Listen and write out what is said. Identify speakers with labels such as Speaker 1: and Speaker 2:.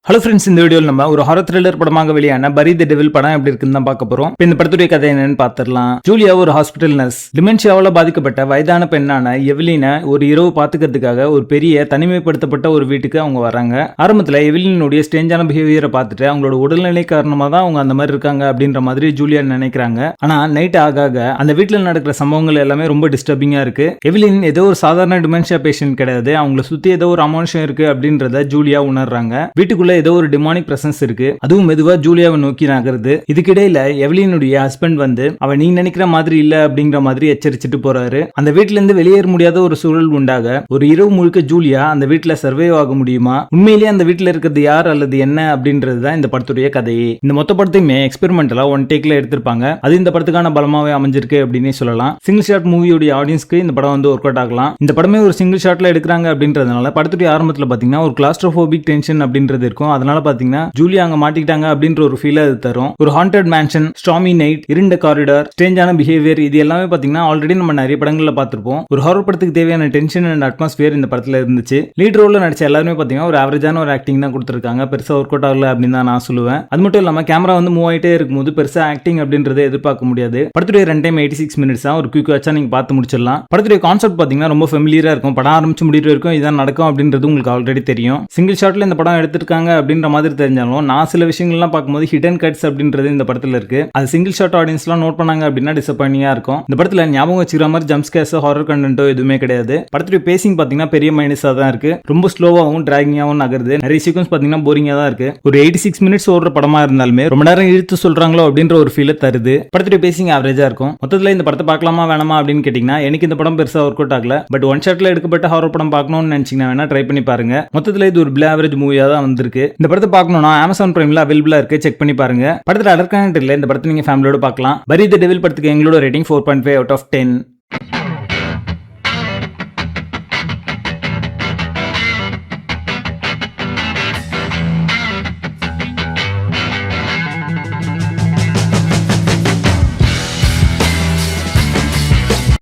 Speaker 1: Hello friends, இந்த வீடியோவில் நம்ம ஒரு ஹாரர் த்ரில்லர் படமாக வெளியான பரி தி டெவில் படம் எப்படி இருக்குன்னு தான் பார்க்க போறோம். இந்த படத்துடைய கதை என்னன்னு பார்த்துடலாம். ஜூலியா ஒரு ஹாஸ்பிட்டல் நர்ஸ். டிமென்ஷியாவால பாதிக்கப்பட்ட வயதான பெண்ணான எவலினை ஒரு இரவு பாத்துக்கிறதுக்காக ஒரு பெரிய தனிமைப்படுத்தப்பட்ட ஒரு வீட்டுக்கு அவங்க வராங்க. ஆரம்பத்தில் எவலினுடைய ஸ்ட்ரேஞ்சான பிஹேவியரை பார்த்துட்டு அவங்களோட உடல்நிலை காரணமாக தான் அவங்க அந்த மாதிரி இருக்காங்க அப்படின்ற மாதிரி ஜூலியா நினைக்கிறாங்க. ஆனா நைட் ஆக அந்த வீட்டில் நடக்கிற சம்பவங்கள் எல்லாமே ரொம்ப டிஸ்டர்பிங்கா இருக்கு. எவலின் ஏதோ ஒரு சாதாரண டிமென்ஷியா பேஷண்ட் கிடையாது. அவங்களை சுத்தி ஏதோ ஒரு அமானுஷம் இருக்கு அப்படின்றத ஜூலியா உணர்றாங்க. வீட்டுக்குள்ள ஏதோ ஒரு டிமானிக் பிரசன்ஸ் இருக்கு. அதுவும் மெதுவா ஜூலியாவை நோக்கி நகருது. இதுக்கிடையில எவலினுடைய ஹஸ்பண்ட் வந்து அவ நீ நினைக்கிற மாதிரி இல்ல அப்படிங்கிற மாதிரி எச்சரிச்சுட்டு போறாரு. அந்த வீட்டுல இருந்து வெளியேற முடியாத ஒரு சூழல் உண்டாக ஒரு இரவு முழுக்க ஜூலியா அந்த வீட்டுல சர்வைவ் ஆக முடியுமா, உண்மையிலேயே அந்த வீட்டுல இருக்கிறது யார் அல்லது என்ன அப்படின்றது தான் இந்த படத்துடைய கதையே. இந்த மொத்த படத்தையுமே எக்ஸ்பெரிமெண்டலா ஒன் டேக்ல எடுத்திருப்பாங்க. அது இந்த படத்துக்கான பலமாவே அமைஞ்சிருக்கு அப்படின்னு சொல்லலாம். சிங்கிள் ஷாட் மூவியோட ஆடியன்ஸ்க்கு இந்த படம் வந்து ஒர்க் அவுட் ஆகலாம். இந்த படமே ஒரு சிங்கிள் ஷாட்ல எடுக்கிறாங்க அப்படின்றதுனால படத்துடைய ஆரம்பத்துல பாத்தீங்கன்னா ஒரு கிளாஸ்ட்ரோபோபிக் டென்ஷன் அப்படின்றது இருக்கும். அதனால பாத்தீங்கன்னா ஜூலியா அங்க மாட்டிக்கிட்டாங்க அப்படின்ற ஒரு ஃபீல் அது தரும். ஒரு ஹாண்டட் மேன்ஷன், ஸ்டாமி நைட், இருண்ட காரிடார், ஸ்ட்ரேஞ்சான பிஹேவியர், இது எல்லாமே பாத்தீங்கன்னா ஆல்ரெடி நம்ம நிறைய படங்கள்ல பார்த்திருப்போம். ஒரு ஹாரர் படத்துக்கு தேவையான டென்ஷன் அண்ட் அட்மாஸ்பியர் இந்த படத்துல இருந்துச்சு. லீட் ரோல்ல நடிச்ச எல்லாருமே பாத்தீங்கன்னா ஒரு ஆவரேஜான ஒரு ஆக்டிங் தான் கொடுத்திருக்காங்க. பெருசா ஒர்க் அவுட் ஆகல அப்படின்னு தான் நான் சொல்லுவேன். அது மட்டும் இல்லாம கேமரா வந்து மூவ் ஆயிட்டே இருக்கும்போது பெருசா ஆக்டிங் அப்படின்றத எதிர்பார்க்க முடியாது. படத்துடைய ரன் டைம் 86 மினிட்ஸ் தான். ஒரு குயிக் வாட்சா நீங்க பார்த்து முடிச்சிடலாம். படத்துடைய கான்செப்ட் பாத்தீங்கன்னா ரொம்ப ஃபெமிலியரா இருக்கும். படம் ஆரம்பிச்சு முடிகிற வரைக்கும் இதான் நடக்கும் அப்படின்றது உங்களுக்கு ஆல்ரெடி தெரியும். சிங்கிள் ஷாட்ல இந்த படம் எடுத்திருக்காங்க அப்படின்ற மாதிரி தெரிஞ்சாலும் நான் சில விஷயங்கள்லாம் பார்க்கும்போது ஹிடன் கட்ஸ் அப்படின்றது இந்த படத்துல இருக்கு. அது சிங்கிள் ஷாட் ஆடியன்ஸ்லாம் நோட் பண்ணாங்க அப்படின்னா டிசப்பாயிண்டிங்கா இருக்கும். இந்த படத்துல ஞாபகம் வச்சுக்கிற மாதிரி ஜம்ப் ஸ்கேர்ஸ், ஹாரர் கண்டென்ட்டோ எதுவுமே கிடையாது. படத்துடைய பேசிங் பாத்தீங்கன்னா பெரிய மைனஸா தான் இருக்கு. ரொம்ப ஸ்லோவாகவும் டிராகிங்காகவும் நகருது. நிறைய சீக்வன்ஸ் பாத்தீங்கன்னா போரிங்கா தான் இருக்கு. ஒரு 86 மினிட்ஸ் ஓடுற படமா இருந்தாலுமே ரொம்ப நேரம் இழுத்து சொல்றாங்களோ அப்படின்ற ஒரு ஃபீலை தருது. படத்துடைய பேசிங் ஆவரேஜா இருக்கும். மொத்தத்துல இந்த படத்தை பார்க்கலாமா வேணாமா அப்படின்னு கேட்டீங்கன்னா எனக்கு இந்த படம் பெருசா ஒர்க் அவுட் ஆகல. பட் ஒன் ஷாட்ல எடுக்கப்பட்ட ஹாரர் படம் பார்க்கணும்னு நினைச்சீங்கன்னா வேணா ட்ரை பண்ணி பாருங்க. மொத்தத்துல இது ஒரு பிலோ ஆவரேஜ் மூவியா தான் வந்திருக்கு. இந்த படத்தை பார்க்கணும்னா Amazon Primeல அவைலபிளா இருக்கு, செக் பண்ணி பாருங்க. படத்துல அடர் கண்டென்ட் இல்ல, இந்த படத்தை நீங்க ஃபேமிலியோட பார்க்கலாம். பரி தி டெவில் படத்துக்கு எங்களோட ரேட்டிங் 4.5 out of 10.